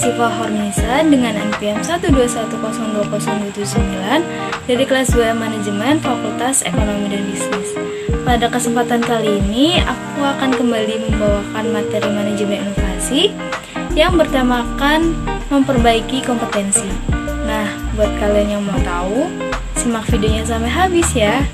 Siva Hornisa dengan NPM 121002079 dari kelas 2 Manajemen Fakultas Ekonomi dan Bisnis. Pada kesempatan kali ini, aku akan kembali membawakan materi manajemen inovasi yang bertemakan memperbaiki kompetensi. Nah, buat kalian yang mau tahu, simak videonya sampai habis ya.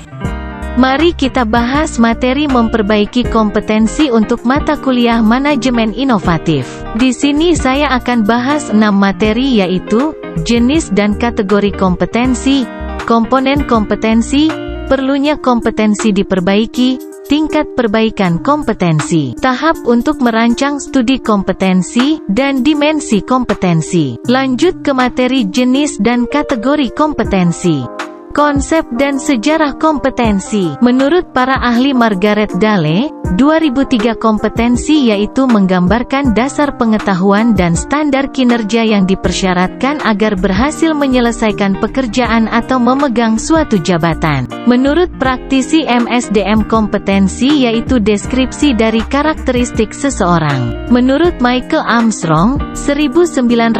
Mari kita bahas materi memperbaiki kompetensi untuk mata kuliah manajemen inovatif. Di sini saya akan bahas 6 materi, yaitu jenis dan kategori kompetensi, komponen kompetensi, perlunya kompetensi diperbaiki, tingkat perbaikan kompetensi, tahap untuk merancang studi kompetensi, dan dimensi kompetensi. Lanjut ke materi jenis dan kategori kompetensi. Konsep dan sejarah kompetensi. Menurut para ahli Margaret Dale, 2003 kompetensi yaitu menggambarkan dasar pengetahuan dan standar kinerja yang dipersyaratkan agar berhasil menyelesaikan pekerjaan atau memegang suatu jabatan. Menurut praktisi MSDM kompetensi yaitu deskripsi dari karakteristik seseorang. Menurut Michael Armstrong, 1994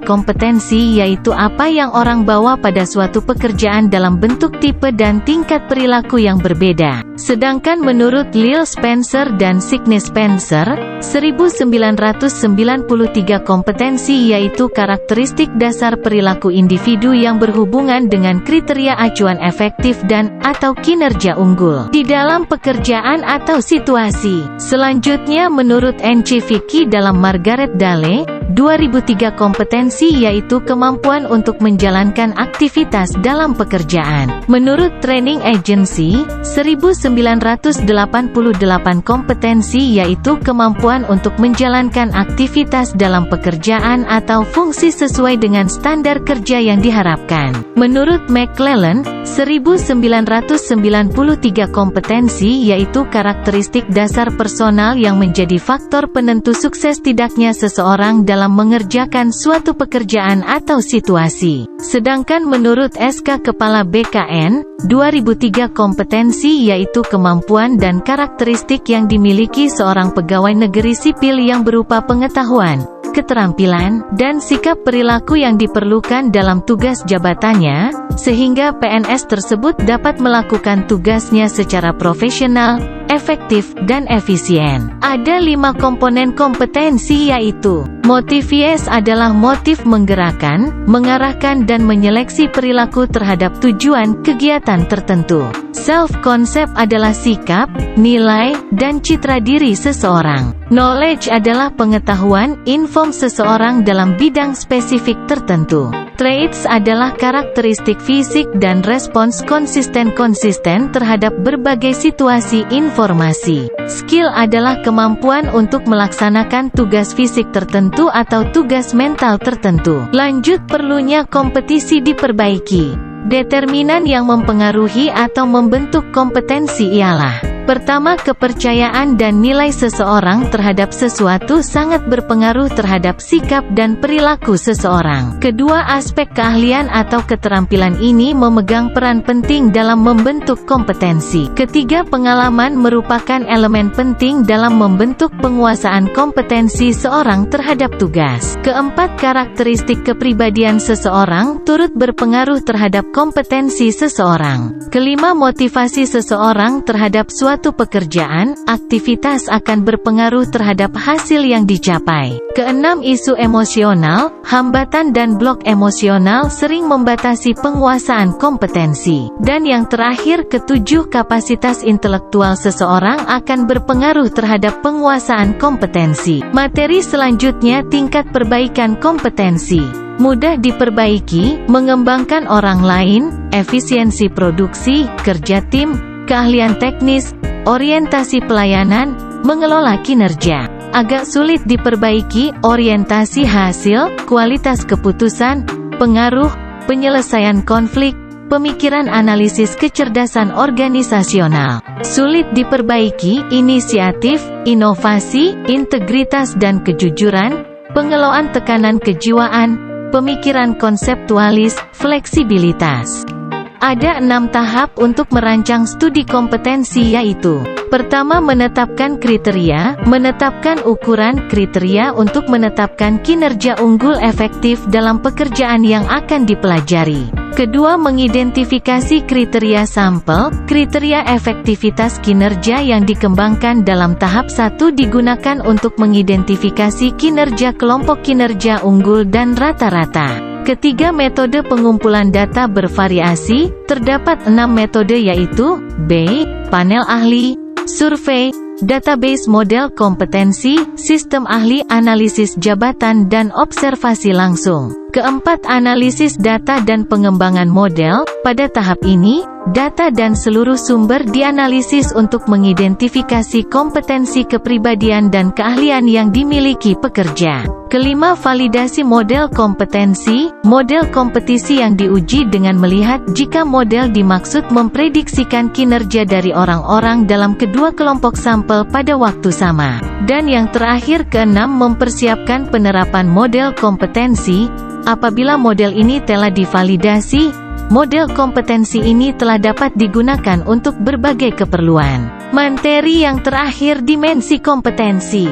kompetensi yaitu apa yang orang bawa pada suatu pekerjaan dalam bentuk tipe dan tingkat perilaku yang berbeda. Sedangkan menurut Lil Spencer dan Sidney Spencer, 1993 kompetensi yaitu karakteristik dasar perilaku individu yang berhubungan dengan kriteria acuan efektif dan atau kinerja unggul di dalam pekerjaan atau situasi. Selanjutnya menurut N.C. Vicky dalam Margaret Dale, 2003 kompetensi yaitu kemampuan untuk menjalankan aktivitas dalam pekerjaan. Menurut Training Agency, 1988 kompetensi yaitu kemampuan untuk menjalankan aktivitas dalam pekerjaan atau fungsi sesuai dengan standar kerja yang diharapkan. Menurut McClellan, 1993 kompetensi yaitu karakteristik dasar personal yang menjadi faktor penentu sukses tidaknya seseorang dalam mengerjakan suatu pekerjaan atau situasi. Sedangkan menurut SK Kepala BKN, 2003 kompetensi yaitu kemampuan dan karakteristik yang dimiliki seorang pegawai negeri sipil yang berupa pengetahuan, keterampilan, dan sikap perilaku yang diperlukan dalam tugas jabatannya, sehingga PNS tersebut dapat melakukan tugasnya secara profesional, efektif, dan efisien. Ada 5 komponen kompetensi yaitu motivies adalah motif menggerakkan, mengarahkan dan menyeleksi perilaku terhadap tujuan kegiatan tertentu. Self-concept adalah sikap, nilai, dan citra diri seseorang. Knowledge adalah pengetahuan, inform seseorang dalam bidang spesifik tertentu. Traits adalah karakteristik fisik dan respons konsisten terhadap berbagai situasi informasi. Skill adalah kemampuan untuk melaksanakan tugas fisik tertentu atau tugas mental tertentu. Lanjut, perlunya kompetisi diperbaiki. Determinan yang mempengaruhi atau membentuk kompetensi ialah: pertama, kepercayaan dan nilai seseorang terhadap sesuatu sangat berpengaruh terhadap sikap dan perilaku seseorang. Kedua, aspek keahlian atau keterampilan ini memegang peran penting dalam membentuk kompetensi. Ketiga, pengalaman merupakan elemen penting dalam membentuk penguasaan kompetensi seorang terhadap tugas. Keempat, karakteristik kepribadian seseorang turut berpengaruh terhadap kompetensi seseorang. Kelima, motivasi seseorang terhadap suatu pekerjaan, aktivitas akan berpengaruh terhadap hasil yang dicapai. Keenam, isu emosional, hambatan dan blok emosional sering membatasi penguasaan kompetensi. Dan yang terakhir, ketujuh, kapasitas intelektual seseorang akan berpengaruh terhadap penguasaan kompetensi. Materi selanjutnya, tingkat perbaikan kompetensi. Mudah diperbaiki, mengembangkan orang lain, efisiensi produksi, kerja tim, keahlian teknis, orientasi pelayanan, mengelola kinerja. Agak sulit diperbaiki, orientasi hasil, kualitas keputusan, pengaruh, penyelesaian konflik, pemikiran analisis kecerdasan organisasional. Sulit diperbaiki, inisiatif, inovasi, integritas dan kejujuran, pengelolaan tekanan kejiwaan, pemikiran konseptualis, fleksibilitas. Ada 6 tahap untuk merancang studi kompetensi yaitu: Pertama, menetapkan kriteria, menetapkan ukuran kriteria untuk menetapkan kinerja unggul efektif dalam pekerjaan yang akan dipelajari. Kedua, mengidentifikasi kriteria sampel, kriteria efektivitas kinerja yang dikembangkan dalam tahap 1 digunakan untuk mengidentifikasi kinerja kelompok kinerja unggul dan rata-rata. Ketiga, metode pengumpulan data bervariasi, terdapat 6 metode yaitu, B. Panel ahli, survei, database model kompetensi, sistem ahli, analisis jabatan dan observasi langsung. Keempat, analisis data dan pengembangan model. Pada tahap ini, data dan seluruh sumber dianalisis untuk mengidentifikasi kompetensi kepribadian dan keahlian yang dimiliki pekerja. Kelima, validasi model kompetensi, model kompetisi yang diuji dengan melihat jika model dimaksud memprediksikan kinerja dari orang-orang dalam kedua kelompok sampel pada waktu sama. Dan yang terakhir, keenam, mempersiapkan penerapan model kompetensi. Apabila model ini telah divalidasi, model kompetensi ini telah dapat digunakan untuk berbagai keperluan. Materi yang terakhir, dimensi kompetensi.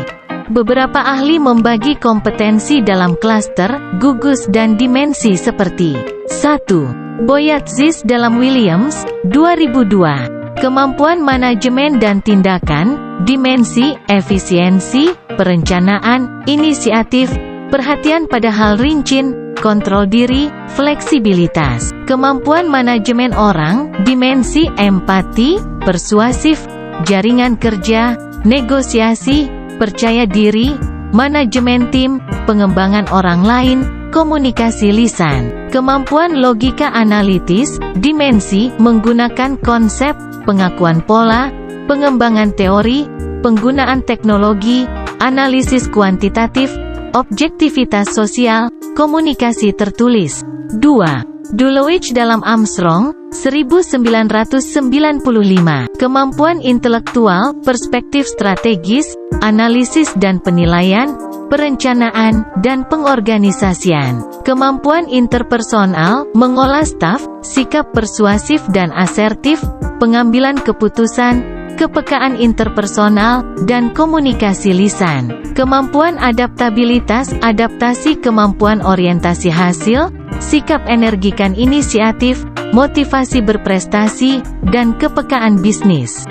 Beberapa ahli membagi kompetensi dalam klaster, gugus dan dimensi seperti 1. Boyatzis dalam Williams, 2002. Kemampuan manajemen dan tindakan, dimensi, efisiensi, perencanaan, inisiatif, perhatian pada hal rinci, kontrol diri, fleksibilitas. Kemampuan manajemen orang, dimensi, empati, persuasif, jaringan kerja, negosiasi, percaya diri, manajemen tim, pengembangan orang lain, komunikasi lisan. Kemampuan logika analitis, dimensi, menggunakan konsep, pengakuan pola, pengembangan teori, penggunaan teknologi, analisis kuantitatif, objektivitas sosial, komunikasi tertulis. 2. Dulwich dalam Armstrong, 1995. Kemampuan intelektual, perspektif strategis, analisis dan penilaian, perencanaan, dan pengorganisasian. Kemampuan interpersonal, mengolah staf, sikap persuasif dan asertif, pengambilan keputusan, kepekaan interpersonal, dan komunikasi lisan. Kemampuan adaptabilitas, adaptasi, kemampuan orientasi hasil, sikap energikan inisiatif, motivasi berprestasi, dan kepekaan bisnis.